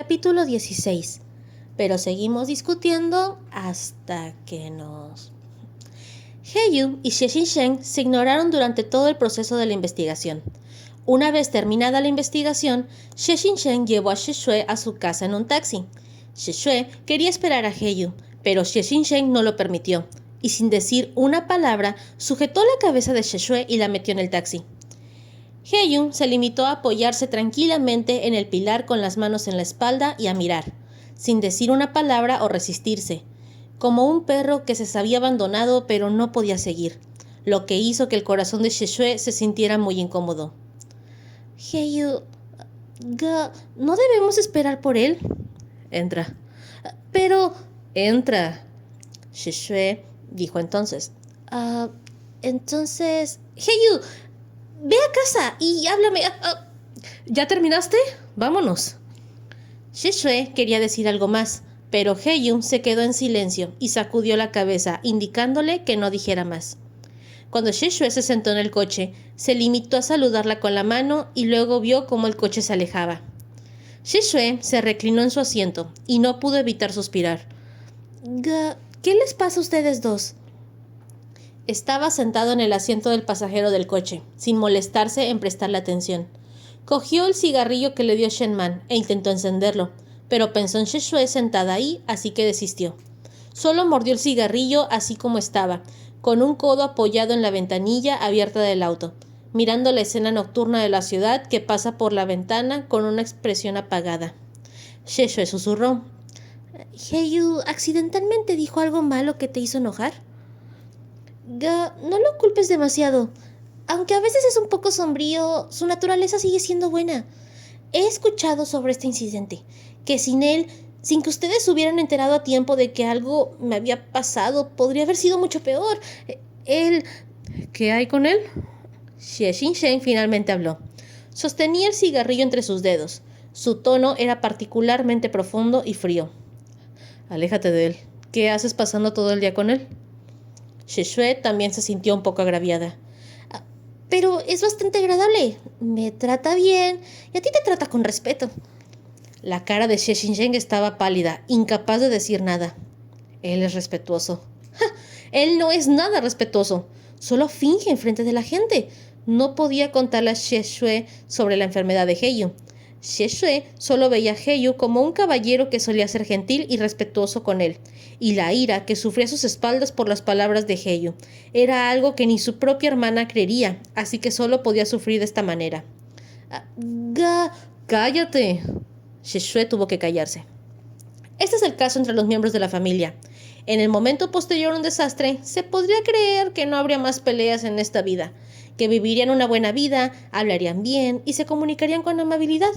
Capítulo 16. Pero seguimos discutiendo hasta que nos... Heyu y Xie Xingsheng se ignoraron durante todo el proceso de la investigación. Una vez terminada la investigación, Xie Xingsheng llevó a Xie Xue a su casa en un taxi. Xie Xue quería esperar a Heyu, pero Xie Xingsheng no lo permitió, y sin decir una palabra, sujetó la cabeza de Xie Xue y la metió en el taxi. Heyu se limitó a apoyarse tranquilamente en el pilar con las manos en la espalda y a mirar, sin decir una palabra o resistirse, como un perro que se sabía abandonado pero no podía seguir, lo que hizo que el corazón de Xie Xue se sintiera muy incómodo. Heyu, ¿no debemos esperar por él? Entra. Pero... Entra. Xie Xue dijo entonces. Entonces... Heyu, ve a casa y háblame. ¿Ya terminaste? Vámonos. Xie Xue quería decir algo más, pero Heyu se quedó en silencio y sacudió la cabeza, indicándole que no dijera más. Cuando Xie Xue se sentó en el coche, se limitó a saludarla con la mano y luego vio cómo el coche se alejaba. Xie Xue se reclinó en su asiento y no pudo evitar suspirar. ¿Qué les pasa a ustedes dos? Estaba sentado en el asiento del pasajero del coche, sin molestarse en prestarle atención. Cogió el cigarrillo que le dio Shen Man e intentó encenderlo, pero pensó en Xie Xue sentada ahí, así que desistió. Solo mordió el cigarrillo así como estaba, con un codo apoyado en la ventanilla abierta del auto, mirando la escena nocturna de la ciudad que pasa por la ventana con una expresión apagada. Xie Xue susurró. ¿Heyu accidentalmente dijo algo malo que te hizo enojar? No lo culpes demasiado. Aunque a veces es un poco sombrío, su naturaleza sigue siendo buena. He escuchado sobre este incidente, que sin él, sin que ustedes se hubieran enterado a tiempo de que algo me había pasado, podría haber sido mucho peor. Él... ¿Qué hay con él? Xie Xingsheng finalmente habló. Sostenía el cigarrillo entre sus dedos. Su tono era particularmente profundo y frío. Aléjate de él. ¿Qué haces pasando todo el día con él? Xie Xue también se sintió un poco agraviada. Pero es bastante agradable. Me trata bien y a ti te trata con respeto. La cara de Xie Xingsheng estaba pálida, incapaz de decir nada. Él es respetuoso. ¡Ja! Él no es nada respetuoso. Solo finge enfrente de la gente. No podía contarle a Xie Xue sobre la enfermedad de Heyu. Xie Xue solo veía a Heyu como un caballero que solía ser gentil y respetuoso con él, y la ira que sufría a sus espaldas por las palabras de Heyu era algo que ni su propia hermana creería, así que solo podía sufrir de esta manera. ¡Cállate! Xie Xue tuvo que callarse. Este es el caso entre los miembros de la familia. En el momento posterior a un desastre, se podría creer que no habría más peleas en esta vida, que vivirían una buena vida, hablarían bien y se comunicarían con amabilidad.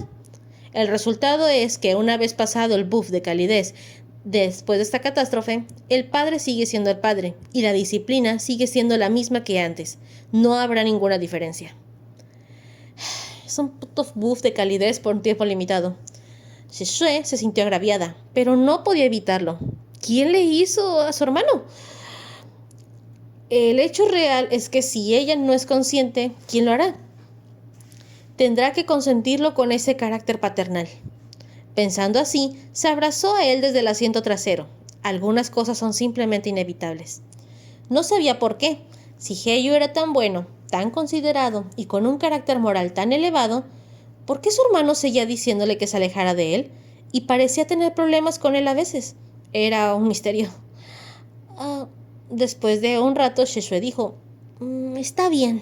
El resultado es que una vez pasado el buff de calidez después de esta catástrofe, el padre sigue siendo el padre y la disciplina sigue siendo la misma que antes. No habrá ninguna diferencia. Es un puto buff de calidez por un tiempo limitado. Xie Xue se sintió agraviada, pero no podía evitarlo. ¿Quién le hizo a su hermano? El hecho real es que si ella no es consciente, ¿quién lo hará? Tendrá que consentirlo con ese carácter paternal. Pensando así, se abrazó a él desde el asiento trasero. Algunas cosas son simplemente inevitables. No sabía por qué. Si Heyu era tan bueno, tan considerado y con un carácter moral tan elevado, ¿por qué su hermano seguía diciéndole que se alejara de él? Y parecía tener problemas con él a veces. Era un misterio. Después de un rato, Xie Xue dijo, está bien.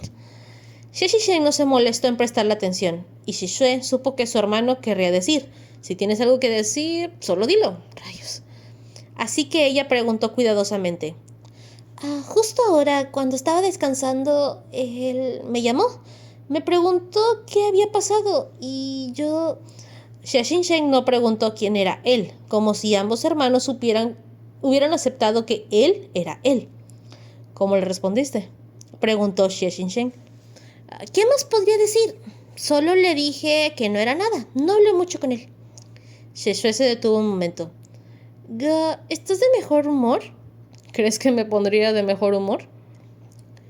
Xie Xingsheng no se molestó en prestarle atención, y Xie Xue supo que su hermano querría decir, si tienes algo que decir, solo dilo, rayos. Así que ella preguntó cuidadosamente, justo ahora, cuando estaba descansando, él me llamó, me preguntó qué había pasado, y yo... Xie Xingsheng no preguntó quién era él, como si ambos hermanos hubieran aceptado que él era él. ¿Cómo le respondiste? Preguntó Xie Xingsheng. ¿Qué más podría decir? Solo le dije que no era nada. No hablé mucho con él. Xie Xue se detuvo un momento. ¿Estás de mejor humor? ¿Crees que me pondría de mejor humor?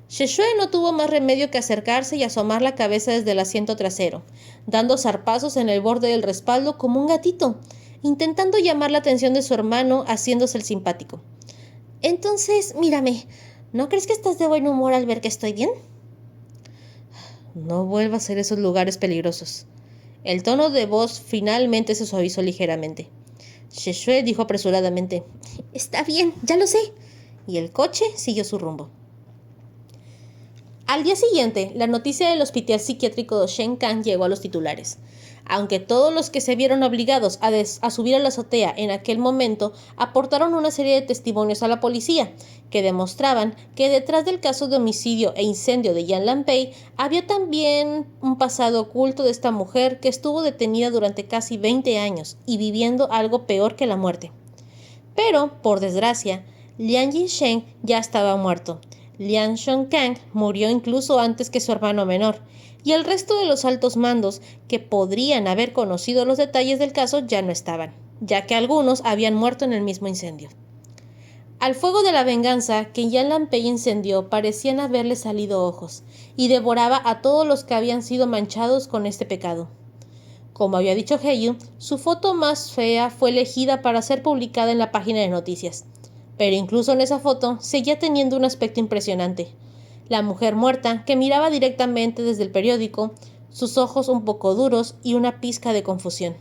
Xie Xue no tuvo más remedio que acercarse y asomar la cabeza desde el asiento trasero, dando zarpazos en el borde del respaldo como un gatito. intentando llamar la atención de su hermano, haciéndose el simpático. Entonces, mírame, ¿no crees que estás de buen humor al ver que estoy bien? No vuelvas a ir a esos lugares peligrosos. El tono de voz finalmente se suavizó ligeramente. Sheshue dijo apresuradamente: Está bien, ya lo sé. Y el coche siguió su rumbo. Al día siguiente, la noticia del hospital psiquiátrico de Shenkang llegó a los titulares. Aunque todos los que se vieron obligados a subir a la azotea en aquel momento aportaron una serie de testimonios a la policía, que demostraban que detrás del caso de homicidio e incendio de Yan Lanpei había también un pasado oculto de esta mujer que estuvo detenida durante casi 20 años y viviendo algo peor que la muerte. Pero, por desgracia, Liang Yisheng ya estaba muerto. Liang Shongkang murió incluso antes que su hermano menor, y el resto de los altos mandos que podrían haber conocido los detalles del caso ya no estaban, ya que algunos habían muerto en el mismo incendio. Al fuego de la venganza que Yan Lanpei incendió parecían haberle salido ojos, y devoraba a todos los que habían sido manchados con este pecado. Como había dicho Heyu, su foto más fea fue elegida para ser publicada en la página de noticias. Pero incluso en esa foto seguía teniendo un aspecto impresionante. La mujer muerta, que miraba directamente desde el periódico, sus ojos un poco duros y una pizca de confusión.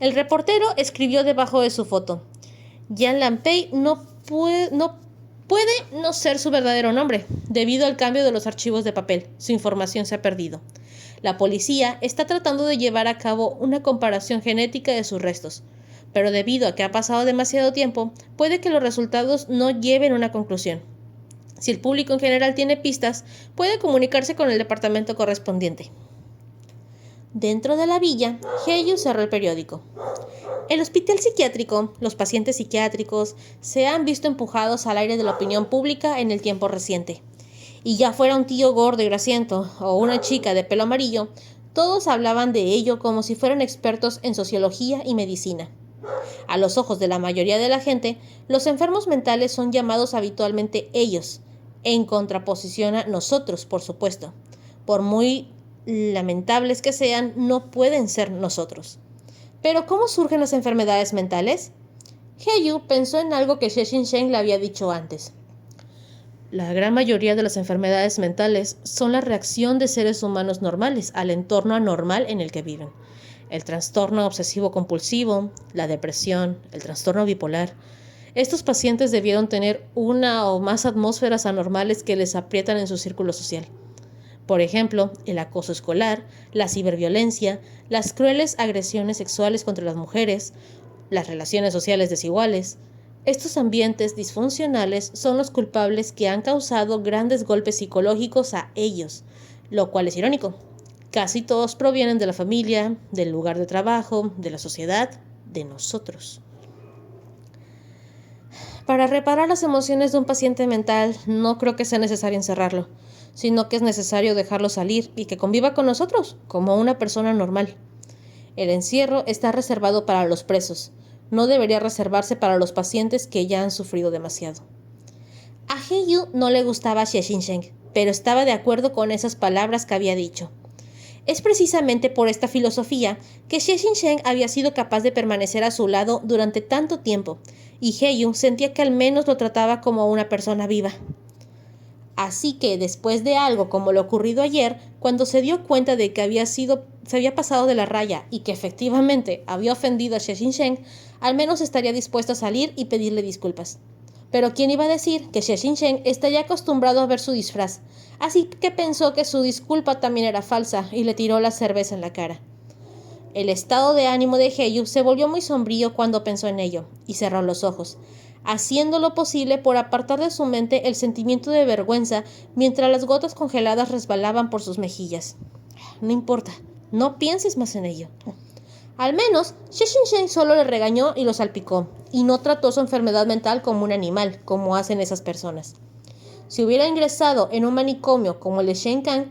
El reportero escribió debajo de su foto: Yan Lanpei no puede no ser su verdadero nombre. Debido al cambio de los archivos de papel, su información se ha perdido. La policía está tratando de llevar a cabo una comparación genética de sus restos, pero debido a que ha pasado demasiado tiempo, puede que los resultados no lleven a una conclusión. Si el público en general tiene pistas, puede comunicarse con el departamento correspondiente. Dentro de la villa, Heyu cerró el periódico. El hospital psiquiátrico, los pacientes psiquiátricos, se han visto empujados al aire de la opinión pública en el tiempo reciente. Y ya fuera un tío gordo y grasiento o una chica de pelo amarillo, todos hablaban de ello como si fueran expertos en sociología y medicina. A los ojos de la mayoría de la gente, los enfermos mentales son llamados habitualmente ellos, en contraposición a nosotros, por supuesto. Por muy lamentables que sean, no pueden ser nosotros. ¿Pero cómo surgen las enfermedades mentales? Heyu pensó en algo que Xie Xinsheng le había dicho antes. La gran mayoría de las enfermedades mentales son la reacción de seres humanos normales al entorno anormal en el que viven. El trastorno obsesivo-compulsivo, la depresión, el trastorno bipolar. Estos pacientes debieron tener una o más atmósferas anormales que les aprietan en su círculo social. Por ejemplo, el acoso escolar, la ciberviolencia, las crueles agresiones sexuales contra las mujeres, las relaciones sociales desiguales. Estos ambientes disfuncionales son los culpables que han causado grandes golpes psicológicos a ellos, lo cual es irónico. Casi todos provienen de la familia, del lugar de trabajo, de la sociedad, de nosotros. Para reparar las emociones de un paciente mental, no creo que sea necesario encerrarlo, sino que es necesario dejarlo salir y que conviva con nosotros, como una persona normal. El encierro está reservado para los presos. No debería reservarse para los pacientes que ya han sufrido demasiado. A Heyu no le gustaba Xie Xinsheng, pero estaba de acuerdo con esas palabras que había dicho. Es precisamente por esta filosofía que Xie Xinsheng había sido capaz de permanecer a su lado durante tanto tiempo, y Heyu sentía que al menos lo trataba como una persona viva. Así que después de algo como lo ocurrido ayer, cuando se dio cuenta de que se había pasado de la raya y que efectivamente había ofendido a Xie Xinsheng, al menos estaría dispuesto a salir y pedirle disculpas. Pero ¿quién iba a decir que Xie Xinsheng estaría acostumbrado a ver su disfraz? Así que pensó que su disculpa también era falsa y le tiró la cerveza en la cara. El estado de ánimo de Heyu se volvió muy sombrío cuando pensó en ello, y cerró los ojos, haciendo lo posible por apartar de su mente el sentimiento de vergüenza mientras las gotas congeladas resbalaban por sus mejillas. No importa, no pienses más en ello. Al menos, Xie Xinsheng solo le regañó y lo salpicó, y no trató su enfermedad mental como un animal, como hacen esas personas. Si hubiera ingresado en un manicomio como el de Shenkang,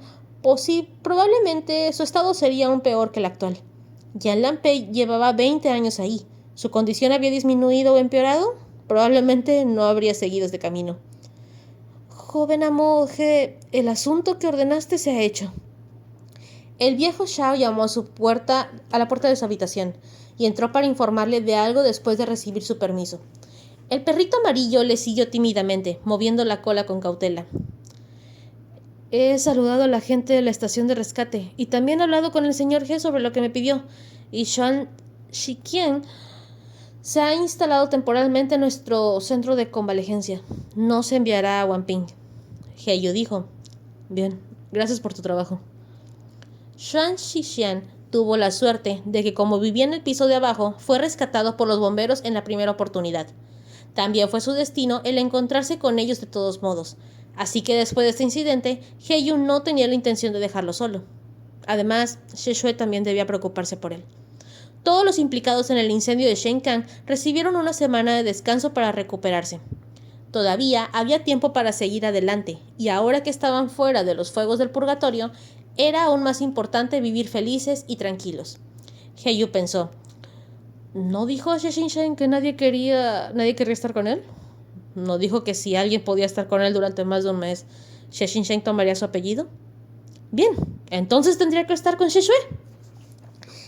probablemente su estado sería aún peor que el actual. Yan Lanpei llevaba 20 años ahí. ¿Su condición había disminuido o empeorado? Probablemente no habría seguido este camino. Joven amo, el asunto que ordenaste se ha hecho. El viejo Shao llamó a la puerta de su habitación. y entró para informarle de algo después de recibir su permiso. El perrito amarillo le siguió tímidamente, moviendo la cola con cautela. He saludado a la gente de la estación de rescate y también he hablado con el señor G sobre lo que me pidió. Y Shan Shiqian se ha instalado temporalmente en nuestro centro de convalecencia. No se enviará a Wanping. Heyu dijo. Bien, gracias por tu trabajo. Shan Shiqian tuvo la suerte de que, como vivía en el piso de abajo, fue rescatado por los bomberos en la primera oportunidad. También fue su destino el encontrarse con ellos de todos modos. Así que después de este incidente, Heyu no tenía la intención de dejarlo solo. Además, Sheshue también debía preocuparse por él. Todos los implicados en el incendio de Shenkang recibieron una semana de descanso para recuperarse. Todavía había tiempo para seguir adelante, y ahora que estaban fuera de los fuegos del purgatorio, era aún más importante vivir felices y tranquilos. Heyu pensó, ¿no dijo Sheshin-shen que nadie quería estar con él? ¿No dijo que si alguien podía estar con él durante más de un mes, Sheshin-shen tomaría su apellido? Bien, entonces tendría que estar con Sheshue.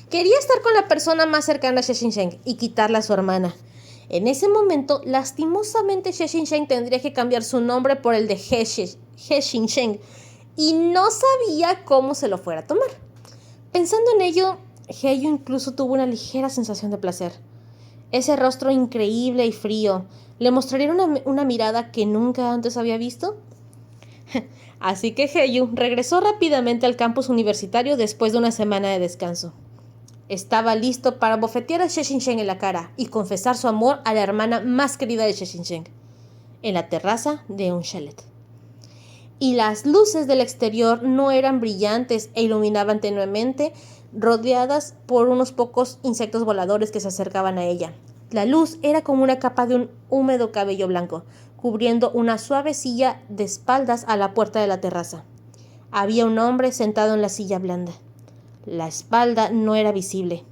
Quería estar con la persona más cercana a Sheshin-shen y quitarla a su hermana. En ese momento, lastimosamente, Sheshin-shen tendría que cambiar su nombre por el de He-shin-shen y no sabía cómo se lo fuera a tomar. Pensando en ello, Heyu incluso tuvo una ligera sensación de placer. Ese rostro increíble y frío, ¿le mostraría una mirada que nunca antes había visto? Así que Heyu regresó rápidamente al campus universitario después de una semana de descanso. Estaba listo para bofetear a Sheshin-shen en la cara y confesar su amor a la hermana más querida de Sheshin-shen, en la terraza de un chalet. Y las luces del exterior no eran brillantes e iluminaban tenuemente, rodeadas por unos pocos insectos voladores que se acercaban a ella. La luz era como una capa de un húmedo cabello blanco, cubriendo una suave silla de espaldas a la puerta de la terraza. Había un hombre sentado en la silla blanda. La espalda no era visible,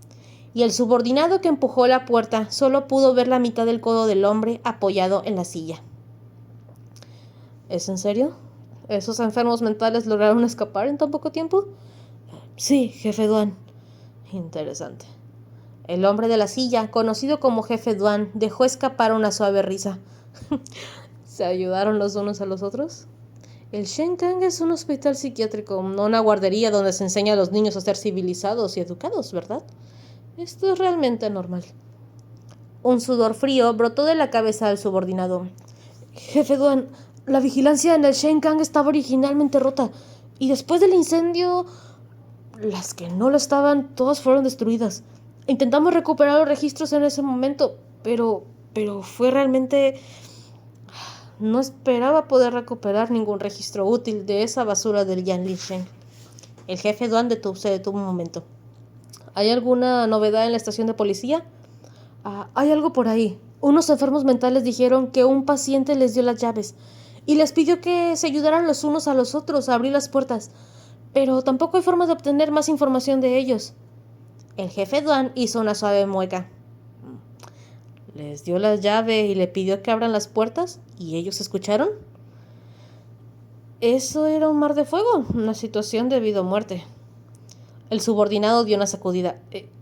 y el subordinado que empujó la puerta solo pudo ver la mitad del codo del hombre apoyado en la silla. ¿Es en serio? ¿Esos enfermos mentales lograron escapar en tan poco tiempo? Sí, jefe Duan. Interesante. El hombre de la silla, conocido como jefe Duan, dejó escapar una suave risa. ¿Se ayudaron los unos a los otros? El Shenkang es un hospital psiquiátrico, no una guardería donde se enseña a los niños a ser civilizados y educados, ¿verdad? Esto es realmente normal. Un sudor frío brotó de la cabeza del subordinado. Jefe Duan, la vigilancia en el Shenkang estaba originalmente rota, y después del incendio, las que no lo estaban, todas fueron destruidas. Intentamos recuperar los registros en ese momento, pero fue realmente... No esperaba poder recuperar ningún registro útil de esa basura del Yanlishen. El jefe Duan se detuvo un momento. ¿Hay alguna novedad en la estación de policía? Hay algo por ahí. Unos enfermos mentales dijeron que un paciente les dio las llaves y les pidió que se ayudaran los unos a los otros a abrir las puertas, pero tampoco hay forma de obtener más información de ellos. El jefe Duan hizo una suave mueca. ¿Les dio la llave y le pidió que abran las puertas? ¿Y ellos escucharon? Eso era un mar de fuego, una situación de vida o muerte. El subordinado dio una sacudida.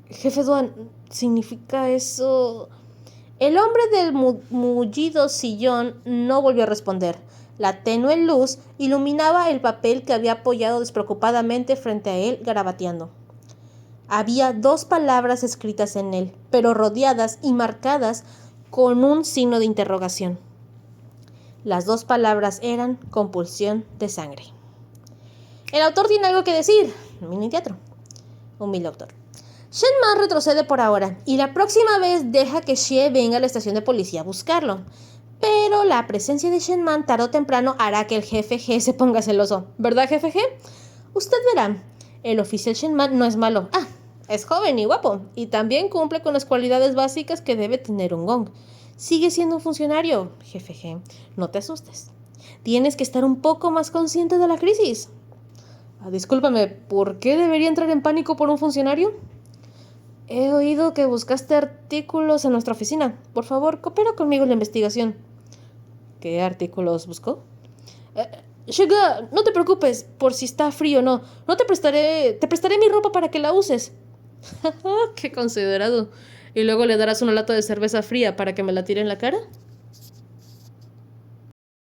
Jefe Duan, ¿significa eso? El hombre del mullido sillón no volvió a responder. La tenue luz iluminaba el papel que había apoyado despreocupadamente frente a él, garabateando. Había 2 palabras escritas en él, pero rodeadas y marcadas con un signo de interrogación. Las 2 palabras eran compulsión de sangre. El autor tiene algo que decir. Mini teatro. Humilde autor. Shenman retrocede por ahora y la próxima vez deja que Xie venga a la estación de policía a buscarlo. Pero la presencia de Shenman tarde o temprano hará que el jefe G se ponga celoso. ¿Verdad, jefe G? Usted verá. El oficial Shenman no es malo. Es joven y guapo, y también cumple con las cualidades básicas que debe tener un gong. Sigue siendo un funcionario, jefe G. No te asustes. Tienes que estar un poco más consciente de la crisis. Discúlpame, ¿por qué debería entrar en pánico por un funcionario? He oído que buscaste artículos en nuestra oficina. Por favor, coopera conmigo en la investigación. ¿Qué artículos buscó? Shiga, no te preocupes por si está frío o no. Te prestaré mi ropa para que la uses. ¡Qué considerado! ¿Y luego le darás una lata de cerveza fría para que me la tire en la cara?